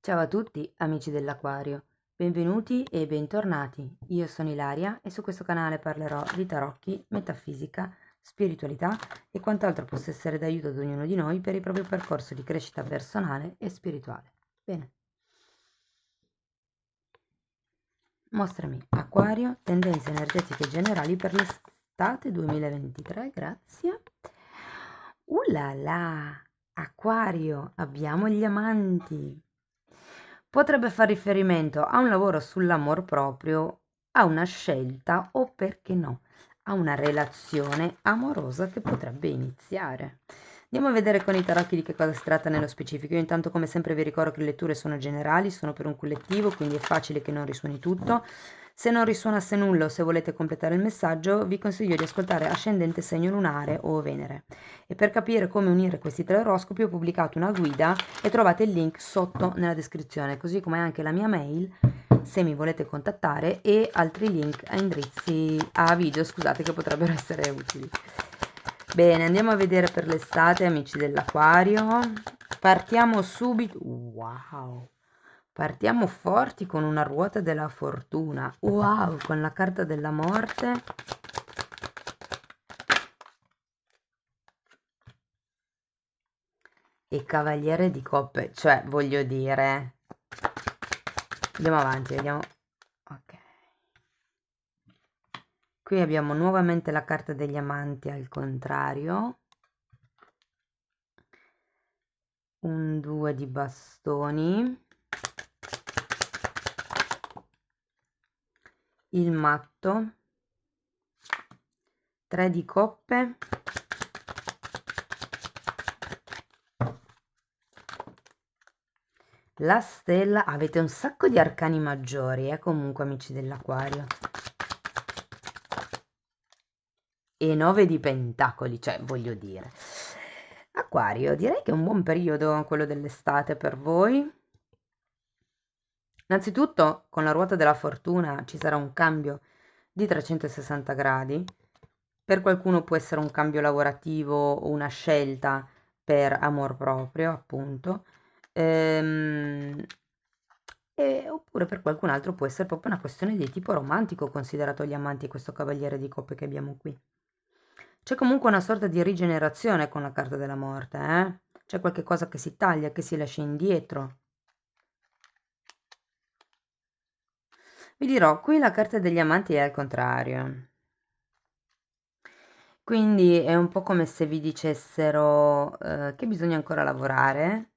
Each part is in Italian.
Ciao a tutti amici dell'Aquario, benvenuti e bentornati. Io sono Ilaria e su questo canale parlerò di tarocchi, metafisica, spiritualità e quant'altro possa essere d'aiuto ad ognuno di noi per il proprio percorso di crescita personale e spirituale. Bene, mostrami Acquario, tendenze energetiche generali per l'estate 2023, grazie. La la, Acquario, abbiamo gli amanti. Potrebbe far riferimento a un lavoro sull'amor proprio, a una scelta o, perché no, a una relazione amorosa che potrebbe iniziare. Andiamo a vedere con i tarocchi di che cosa si tratta nello specifico. Io intanto, come sempre, vi ricordo che le letture sono generali, sono per un collettivo, quindi è facile che non risuoni tutto. Se non risuonasse nulla o se volete completare il messaggio, vi consiglio di ascoltare Ascendente, Segno Lunare o Venere. E per capire come unire questi tre oroscopi ho pubblicato una guida e trovate il link sotto nella descrizione, così come anche la mia mail se mi volete contattare e altri link a indirizzi a video, scusate, che potrebbero essere utili. Bene, andiamo a vedere per l'estate, amici dell'Aquario. Partiamo subito. Wow! Partiamo forti con una ruota della fortuna. Wow, con la carta della morte. E cavaliere di coppe, cioè voglio dire. Andiamo avanti, vediamo. Ok. Qui abbiamo nuovamente la carta degli amanti al contrario. Un 2 di bastoni. Il matto. 3 di coppe. La stella. Avete un sacco di arcani maggiori, comunque, amici dell'Aquario. E 9 di pentacoli, cioè voglio dire. Acquario, direi che è un buon periodo quello dell'estate per voi. Innanzitutto, con la ruota della fortuna ci sarà un cambio di 360 gradi. Per qualcuno può essere un cambio lavorativo o una scelta per amor proprio, appunto. Oppure per qualcun altro può essere proprio una questione di tipo romantico, considerato gli amanti e questo cavaliere di coppe che abbiamo qui. C'è comunque una sorta di rigenerazione con la carta della morte, eh? C'è qualche cosa che si taglia, che si lascia indietro. Vi dirò, qui la carta degli amanti è al contrario. Quindi è un po' come se vi dicessero che bisogna ancora lavorare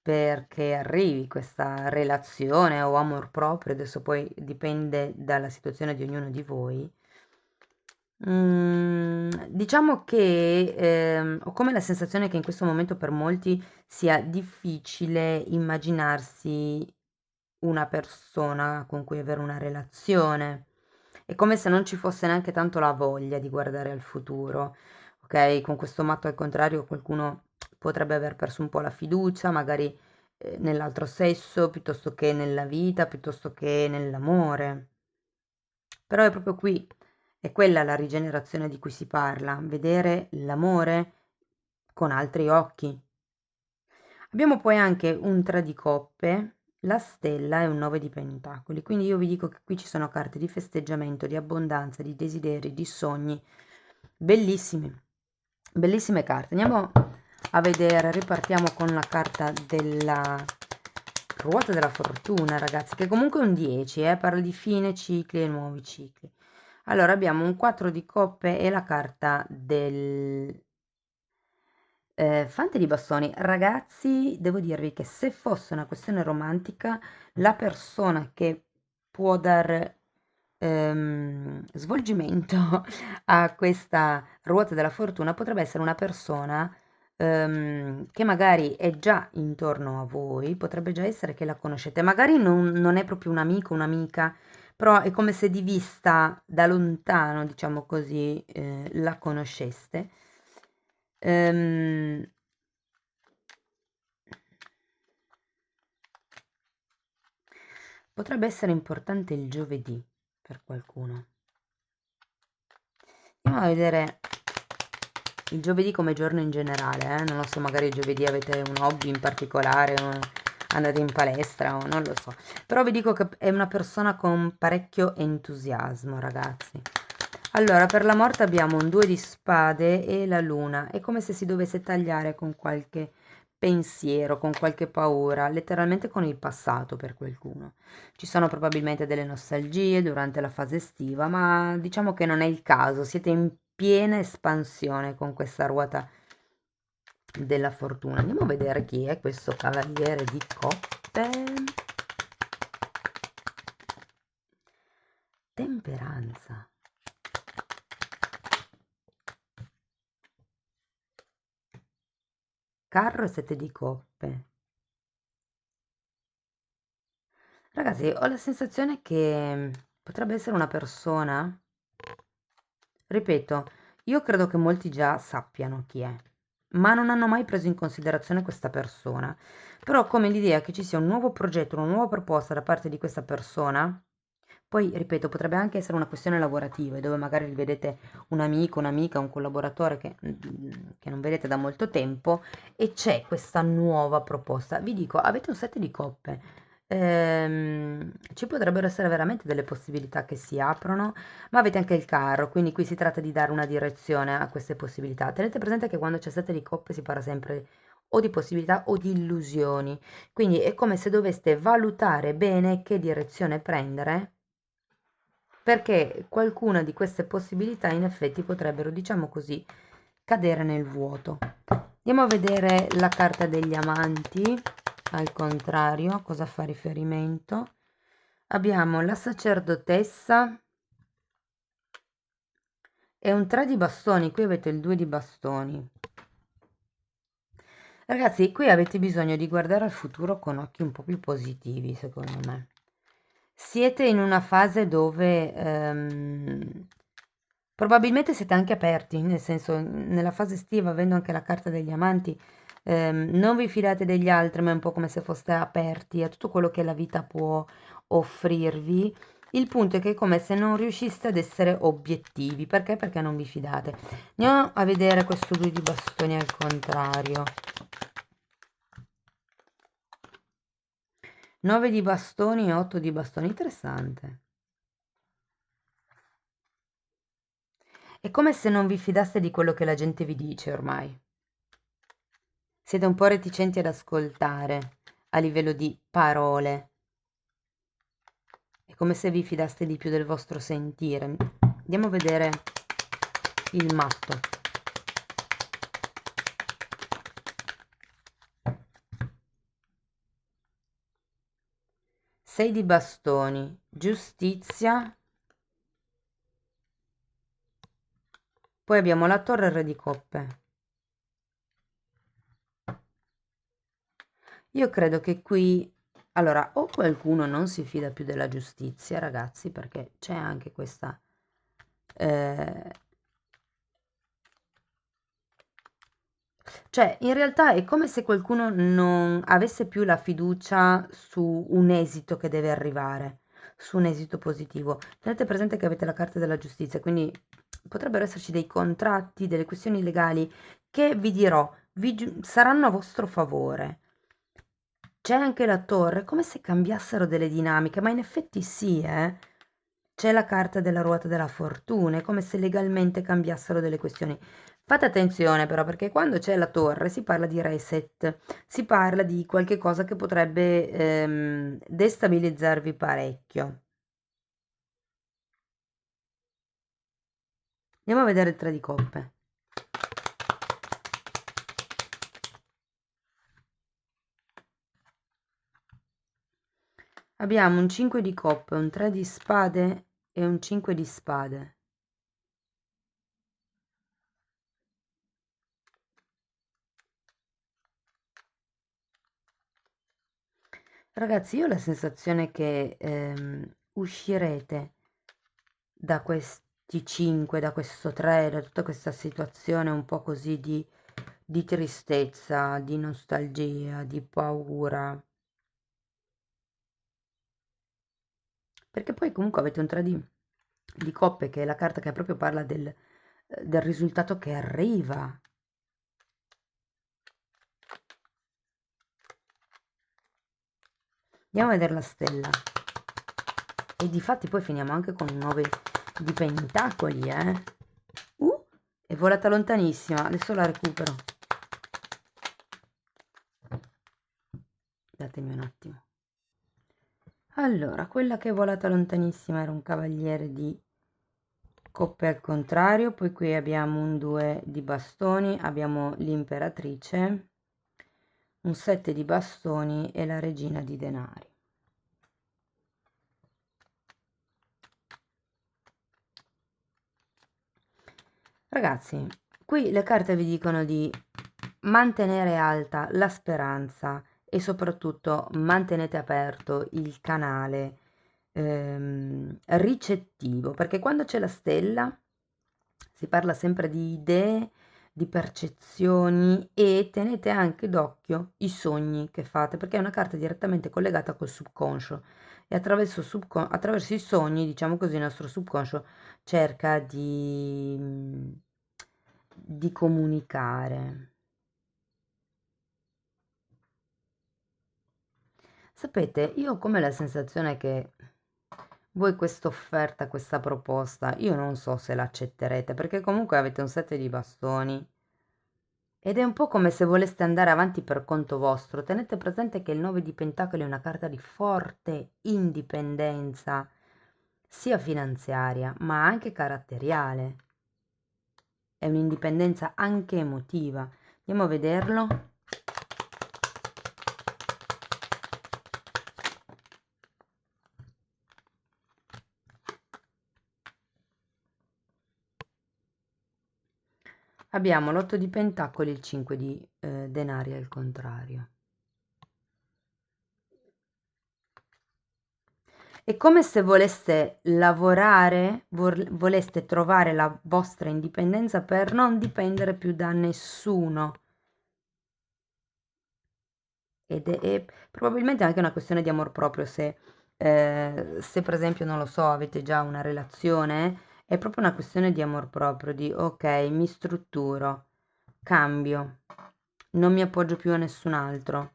perché arrivi questa relazione o amor proprio, adesso poi dipende dalla situazione di ognuno di voi. Diciamo che ho come la sensazione che in questo momento per molti sia difficile immaginarsi una persona con cui avere una relazione. È come se non ci fosse neanche tanto la voglia di guardare al futuro, ok? Con questo matto al contrario qualcuno potrebbe aver perso un po' la fiducia, magari nell'altro sesso, piuttosto che nella vita, piuttosto che nell'amore. Però è proprio qui, è quella la rigenerazione di cui si parla, vedere l'amore con altri occhi. Abbiamo poi anche un 3 di coppe, la stella e un 9 di pentacoli, quindi io vi dico che qui ci sono carte di festeggiamento, di abbondanza, di desideri, di sogni, bellissime, bellissime carte. Andiamo a vedere, ripartiamo con la carta della ruota della fortuna, ragazzi, che comunque è un 10, parla di fine cicli e nuovi cicli. Allora abbiamo un 4 di coppe e la carta del fante di bastoni. Ragazzi, devo dirvi che se fosse una questione romantica, la persona che può dar svolgimento a questa ruota della fortuna potrebbe essere una persona che magari è già intorno a voi, potrebbe già essere che la conoscete, magari non è proprio un amico, un'amica, però è come se di vista da lontano, diciamo così, la conosceste. Ehm, Potrebbe essere importante il giovedì per qualcuno. Andiamo a vedere il giovedì come giorno in generale, non lo so, magari il giovedì avete un hobby in particolare, andate in palestra o non lo so, però vi dico che è una persona con parecchio entusiasmo, ragazzi. Allora, per la morte abbiamo un 2 di spade e la luna, è come se si dovesse tagliare con qualche pensiero, con qualche paura, letteralmente con il passato per qualcuno. Ci sono probabilmente delle nostalgie durante la fase estiva, ma diciamo che non è il caso, siete in piena espansione con questa ruota della fortuna. Andiamo a vedere chi è questo cavaliere di coppe. Temperanza. Carro e 7 di coppe. Ragazzi, ho la sensazione che potrebbe essere una persona, ripeto, io credo che molti già sappiano chi è, ma non hanno mai preso in considerazione questa persona. Però ho come l'idea che ci sia un nuovo progetto, una nuova proposta da parte di questa persona. Poi, ripeto, potrebbe anche essere una questione lavorativa, dove magari vedete un amico, un'amica, un collaboratore che non vedete da molto tempo e c'è questa nuova proposta. Vi dico, avete un set di coppe. Ci potrebbero essere veramente delle possibilità che si aprono, ma avete anche il carro, quindi qui si tratta di dare una direzione a queste possibilità. Tenete presente che quando c'è sette di coppe si parla sempre o di possibilità o di illusioni, quindi è come se doveste valutare bene che direzione prendere, perché qualcuna di queste possibilità in effetti potrebbero, diciamo così, cadere nel vuoto. Andiamo a vedere la carta degli amanti, al contrario, a cosa fa riferimento. Abbiamo la sacerdotessa e un 3 di bastoni, qui avete il 2 di bastoni. Ragazzi, qui avete bisogno di guardare al futuro con occhi un po' più positivi, secondo me. Siete in una fase dove probabilmente siete anche aperti, nel senso, nella fase estiva, avendo anche la carta degli amanti, non vi fidate degli altri, ma è un po' come se foste aperti a tutto quello che la vita può offrirvi. Il punto è che è come se non riusciste ad essere obiettivi. Perché? Perché non vi fidate. Andiamo a vedere questo 2 di bastoni al contrario. 9 di bastoni e 8 di bastoni, interessante. È come se non vi fidaste di quello che la gente vi dice ormai. Siete un po' reticenti ad ascoltare a livello di parole. È come se vi fidaste di più del vostro sentire. Andiamo a vedere il matto. Sei di bastoni, giustizia. Poi abbiamo la torre e il re di coppe. Io credo che qui, allora, o qualcuno non si fida più della giustizia, ragazzi, perché c'è anche questa... cioè, in realtà è come se qualcuno non avesse più la fiducia su un esito che deve arrivare, su un esito positivo. Tenete presente che avete la carta della giustizia, quindi potrebbero esserci dei contratti, delle questioni legali che vi dirò, saranno a vostro favore. C'è anche la torre, come se cambiassero delle dinamiche, ma in effetti sì, eh. C'è la carta della ruota della fortuna, è come se legalmente cambiassero delle questioni. Fate attenzione però, perché quando c'è la torre si parla di reset, si parla di qualche cosa che potrebbe destabilizzarvi parecchio. Andiamo a vedere il 3 di coppe. Abbiamo un 5 di coppe, un 3 di spade e un 5 di spade. Ragazzi, io ho la sensazione che uscirete da questi 5, da questo 3, da tutta questa situazione un po' così di tristezza, di nostalgia, di paura. Perché poi comunque avete un 3 di coppe, che è la carta che proprio parla del risultato che arriva. Andiamo a vedere la stella. E difatti poi finiamo anche con un 9 di pentacoli, è volata lontanissima, adesso la recupero. Datemi un attimo. Allora, quella che è volata lontanissima era un cavaliere di coppe al contrario, poi qui abbiamo un 2 di bastoni, abbiamo l'imperatrice, un 7 di bastoni e la regina di denari. Ragazzi, qui le carte vi dicono di mantenere alta la speranza e soprattutto mantenete aperto il canale ricettivo, perché quando c'è la stella si parla sempre di idee, di percezioni e tenete anche d'occhio i sogni che fate, perché è una carta direttamente collegata col subconscio e attraverso i sogni, diciamo così, il nostro subconscio cerca di comunicare. Sapete, io ho come la sensazione che voi questa offerta, questa proposta, io non so se l'accetterete, perché comunque avete un 7 di bastoni ed è un po' come se voleste andare avanti per conto vostro. Tenete presente che il 9 di pentacoli è una carta di forte indipendenza, sia finanziaria, ma anche caratteriale. È un'indipendenza anche emotiva. Andiamo a vederlo. Abbiamo l'8 di pentacoli e il 5 di denari al contrario. È come se voleste lavorare, voleste trovare la vostra indipendenza per non dipendere più da nessuno. Ed è probabilmente anche una questione di amor proprio, se per esempio, non lo so, avete già una relazione, è proprio una questione di amor proprio, di ok, mi strutturo, cambio, non mi appoggio più a nessun altro.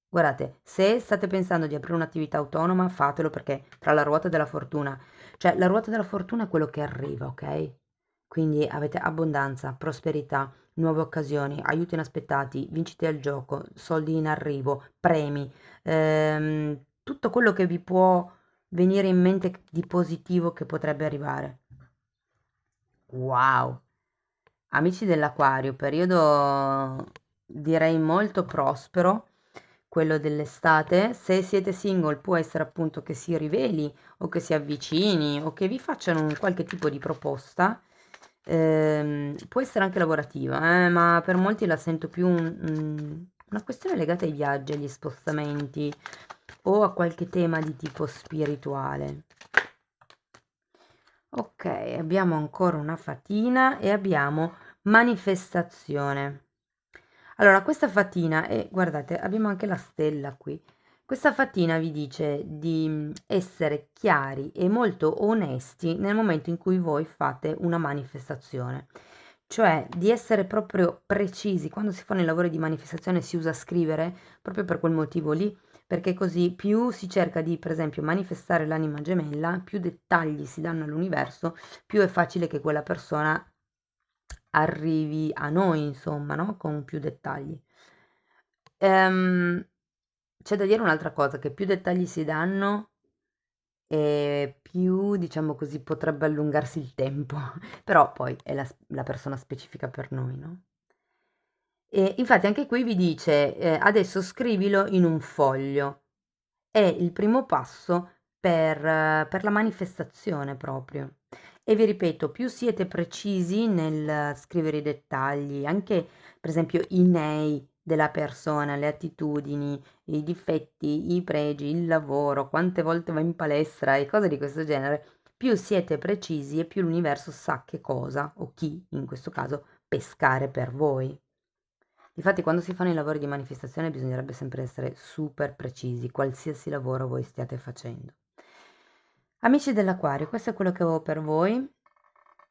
Guardate, se state pensando di aprire un'attività autonoma, fatelo perché tra la ruota della fortuna, cioè la ruota della fortuna è quello che arriva, ok? Quindi avete abbondanza, prosperità, nuove occasioni, aiuti inaspettati, vincite al gioco, soldi in arrivo, premi, tutto quello che vi può venire in mente di positivo che potrebbe arrivare. Wow! Amici dell'Aquario, periodo direi molto prospero, quello dell'estate. Se siete single può essere appunto che si riveli o che si avvicini o che vi facciano un qualche tipo di proposta. Può essere anche lavorativa, ma per molti la sento più una questione legata ai viaggi, agli spostamenti o a qualche tema di tipo spirituale. Ok, abbiamo ancora una fatina e abbiamo manifestazione. Allora, questa fatina, e guardate, abbiamo anche la stella qui. Questa fatina vi dice di essere chiari e molto onesti nel momento in cui voi fate una manifestazione, cioè di essere proprio precisi. Quando si fanno i lavori di manifestazione si usa scrivere proprio per quel motivo lì, perché così più si cerca di, per esempio, manifestare l'anima gemella, più dettagli si danno all'universo, più è facile che quella persona arrivi a noi, insomma, no? Con più dettagli. C'è da dire un'altra cosa, che più dettagli si danno e più, diciamo così, potrebbe allungarsi il tempo, però poi è la persona specifica per noi, no? E infatti anche qui vi dice, adesso scrivilo in un foglio. È il primo passo per la manifestazione proprio. E vi ripeto, più siete precisi nel scrivere i dettagli, anche per esempio i nei della persona, le attitudini, i difetti, i pregi, il lavoro, quante volte va in palestra e cose di questo genere, più siete precisi e più l'universo sa che cosa, o chi in questo caso, pescare per voi. Difatti, quando si fanno i lavori di manifestazione bisognerebbe sempre essere super precisi, qualsiasi lavoro voi stiate facendo. Amici dell'Aquario, questo è quello che avevo per voi.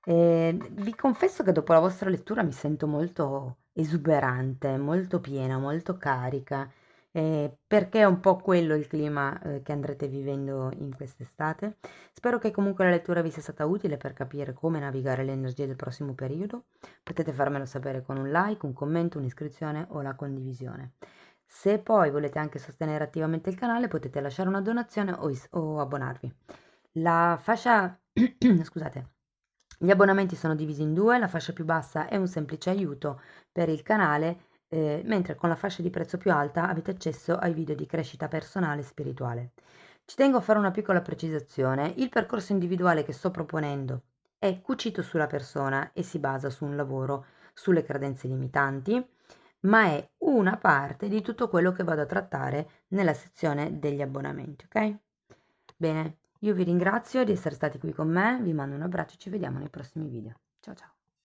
Vi confesso che dopo la vostra lettura mi sento molto esuberante, molto piena, molto carica. perché è un po' quello il clima che andrete vivendo in quest'estate. Spero che comunque la lettura vi sia stata utile per capire come navigare le energie del prossimo periodo. Potete farmelo sapere con un like, un commento, un'iscrizione o la condivisione. Se poi volete anche sostenere attivamente il canale, potete lasciare una donazione o abbonarvi. La fascia, scusate, gli abbonamenti sono divisi in due, la fascia più bassa è un semplice aiuto per il canale, mentre con la fascia di prezzo più alta avete accesso ai video di crescita personale e spirituale. Ci tengo a fare una piccola precisazione: il percorso individuale che sto proponendo è cucito sulla persona e si basa su un lavoro sulle credenze limitanti, ma è una parte di tutto quello che vado a trattare nella sezione degli abbonamenti, ok? Bene, io vi ringrazio di essere stati qui con me, vi mando un abbraccio e ci vediamo nei prossimi video. Ciao ciao!